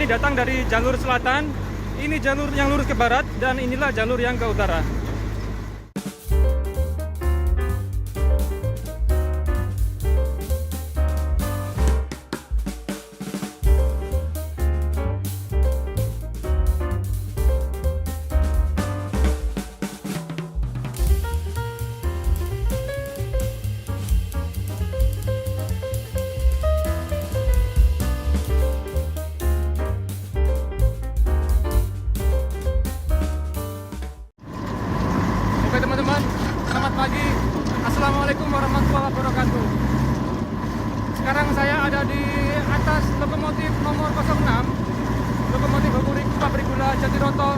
ini datang dari jalur selatan, ini jalur yang lurus ke barat, dan inilah jalur yang ke utara. Oke teman-teman, selamat pagi. Assalamualaikum warahmatullahi wabarakatuh. Sekarang saya ada di atas lokomotif nomor 06, lokomotif Hokuriku Pabrik Gula Jatiroto,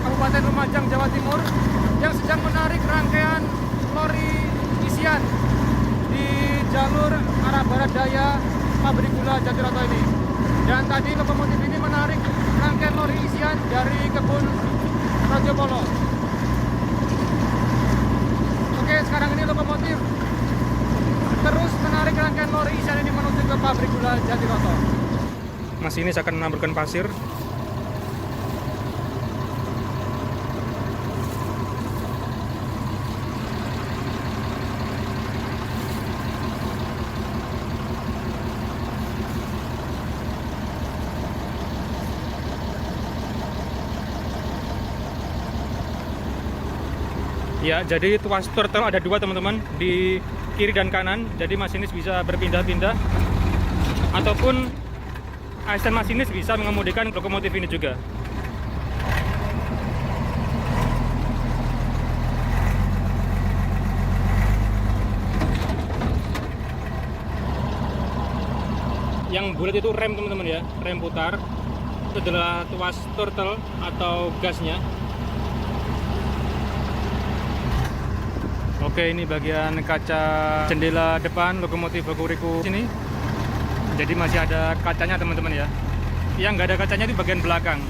Kabupaten Lumajang, Jawa Timur, yang sedang menarik rangkaian lori isian di jalur arah barat daya Pabrik Gula Jatiroto ini. Dan tadi lokomotif ini menarik rangkaian lori isian dari kebun Rajopolo. Oke, sekarang ini lokomotif terus menarik rangkaian lori isian ini menuju ke Pabrik Gula Jatiroto. Masinis akan menaburkan pasir. Ya, jadi tuas turtle ada dua teman-teman, di kiri dan kanan. Jadi masinis bisa berpindah-pindah, ataupun asisten masinis bisa mengemudikan lokomotif ini juga. Yang bulat itu rem teman-teman ya, rem putar. Itu adalah tuas turtle atau gasnya. Oke, ini bagian kaca jendela depan lokomotif Hokuriku sini. Jadi masih ada kacanya teman-teman ya. Yang nggak ada kacanya di bagian belakang,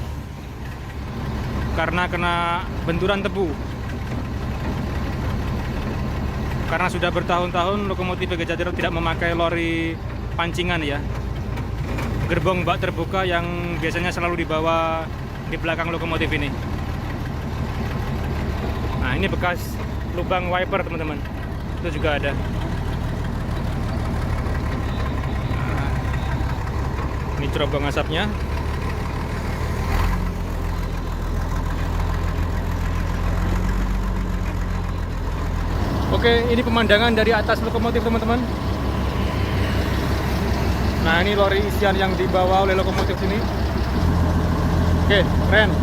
karena kena benturan tebu. Karena sudah bertahun-tahun lokomotif PGJ Jatiroto tidak memakai lori pancingan ya. Gerbong bak terbuka yang biasanya selalu dibawa di belakang lokomotif ini. Nah, ini bekas lubang wiper teman-teman, itu juga ada. Nah, ini cerobong asapnya. Oke, ini pemandangan dari atas lokomotif teman-teman. Nah, ini lori isian yang dibawa oleh lokomotif sini. Oke, keren.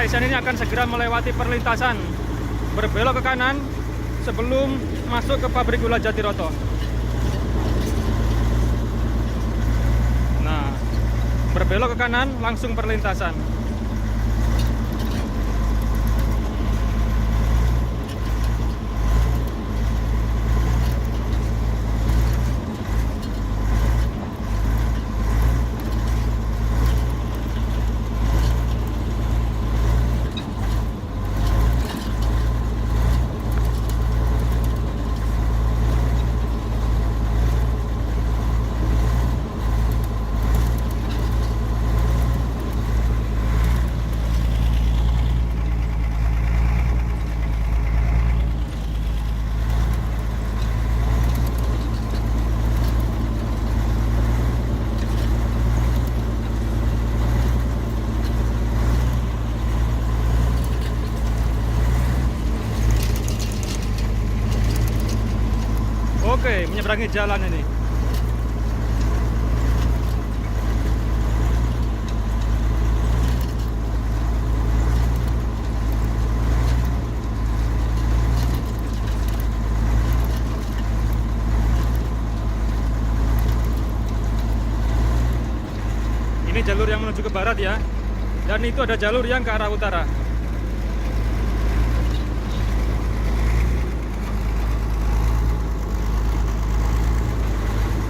Taishan ini akan segera melewati perlintasan, berbelok ke kanan sebelum masuk ke pabrik gula Jatiroto. Nah, berbelok ke kanan langsung perlintasan. Oke, menyeberangi jalan ini. Ini jalur yang menuju ke barat ya. Dan itu ada jalur yang ke arah utara.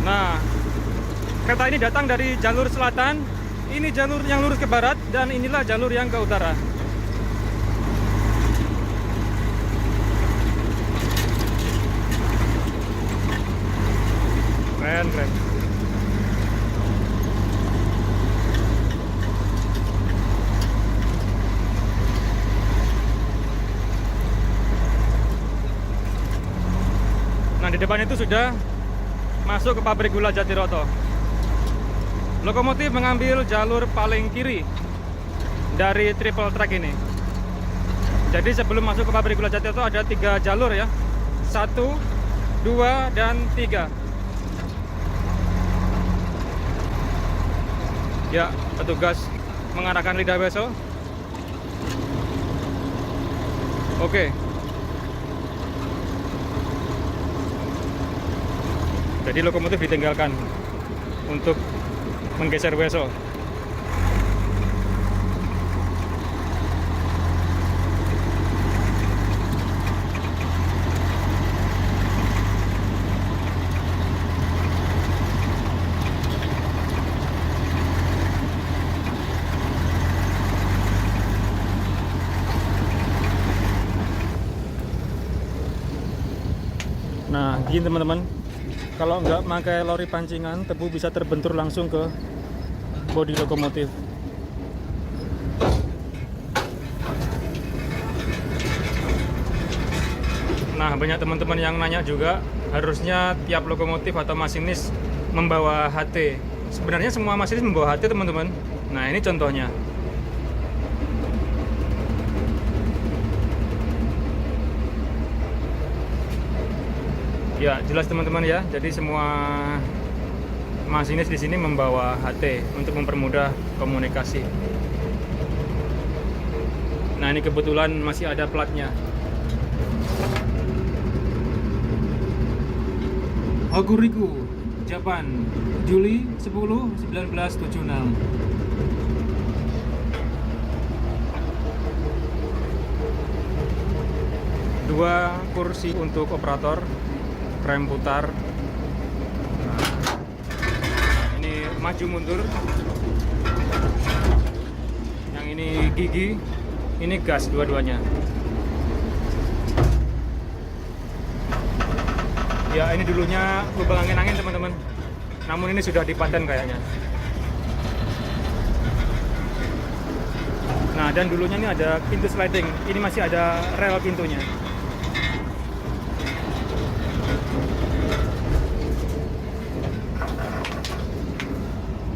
Nah, kereta ini datang dari jalur selatan, ini jalur yang lurus ke barat, dan inilah jalur yang ke utara. Keren, keren. Nah, di depan itu sudah masuk ke pabrik gula Jatiroto. Lokomotif mengambil jalur paling kiri dari triple track ini. Jadi sebelum masuk ke pabrik gula Jatiroto ada 3 jalur ya. 1, 2, dan 3. Ya, petugas mengarahkan lidah beso. Oke. Jadi lokomotif ditinggalkan untuk menggeser Weso. Nah, gini teman-teman. Kalau nggak pakai lori pancingan, tebu bisa terbentur langsung ke bodi lokomotif. Nah, banyak teman-teman yang nanya juga, harusnya tiap lokomotif atau masinis membawa HT. Sebenarnya semua masinis membawa HT, teman-teman. Nah, ini contohnya. Ya, jelas teman-teman ya. Jadi semua masinis di sini membawa HT untuk mempermudah komunikasi. Nah, ini kebetulan masih ada platnya. Hokuriku, Japan, Juli 10, 1976. Dua kursi untuk operator, rem putar. Nah, ini maju mundur. Yang ini gigi, ini gas dua-duanya. Ya, ini dulunya lubang angin-angin teman-teman. Namun ini sudah dipaten kayaknya. Nah, dan dulunya ini ada pintu sliding. Ini masih ada rel pintunya.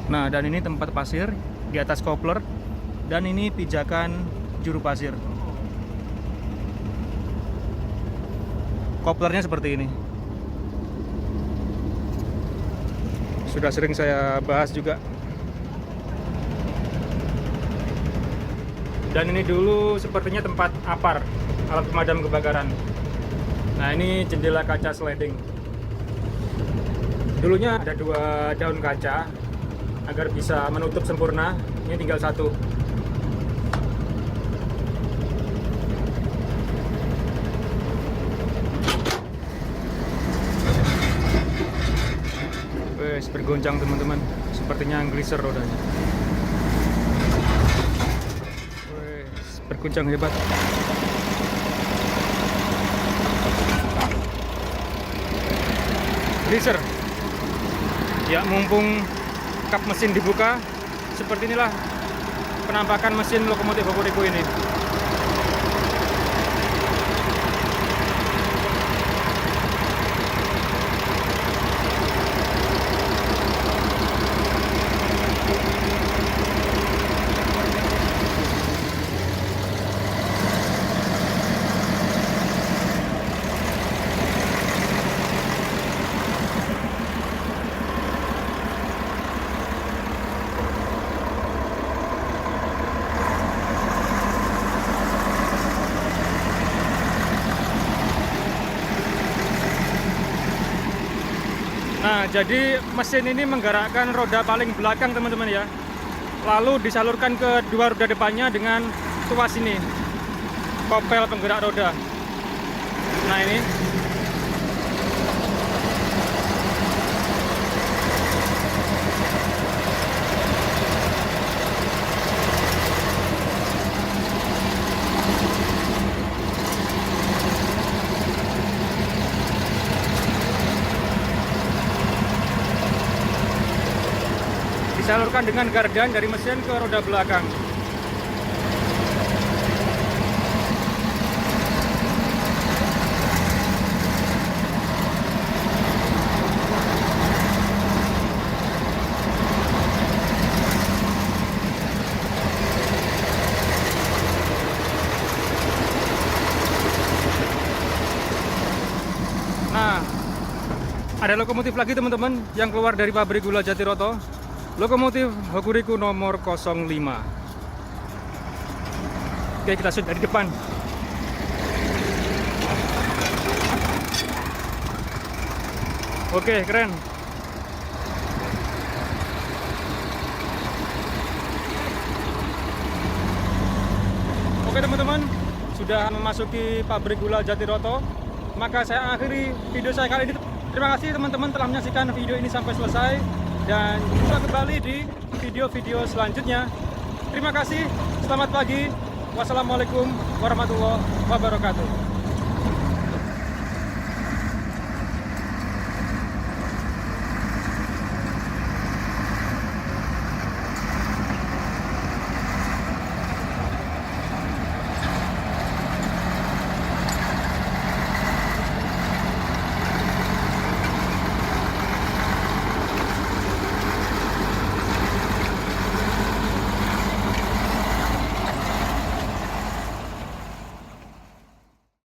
Nah, dan ini tempat pasir di atas kopler, dan ini pijakan juru pasir. Koplernya seperti ini. Sudah sering saya bahas juga. Dan ini dulu sepertinya tempat APAR, alat pemadam kebakaran. Nah, ini jendela kaca sliding. Dulunya ada 2 daun kaca agar bisa menutup sempurna. Ini tinggal 1. Wes, bergoncang teman-teman. Sepertinya ngeliser rodanya. Wes, bergoncang hebat. Ngeliser. Ya, mumpung kap mesin dibuka, seperti inilah penampakan mesin lokomotif Hokuriku ini. Nah, jadi mesin ini menggerakkan roda paling belakang teman-teman ya. Lalu disalurkan ke 2 roda depannya dengan tuas ini, kopel penggerak roda. Nah, ini disalurkan dengan gardan dari mesin ke roda belakang. Nah, ada lokomotif lagi teman-teman yang keluar dari pabrik gula Jatiroto. Lokomotif Hokuriku nomor 05. Oke, kita shoot dari depan. Oke, keren. Oke teman-teman, sudah memasuki pabrik gula Jatiroto. Maka saya akhiri video saya kali ini. Terima kasih teman-teman telah menyaksikan video ini sampai selesai. Dan jumpa kembali di video-video selanjutnya. Terima kasih, selamat pagi. Wassalamualaikum warahmatullahi wabarakatuh.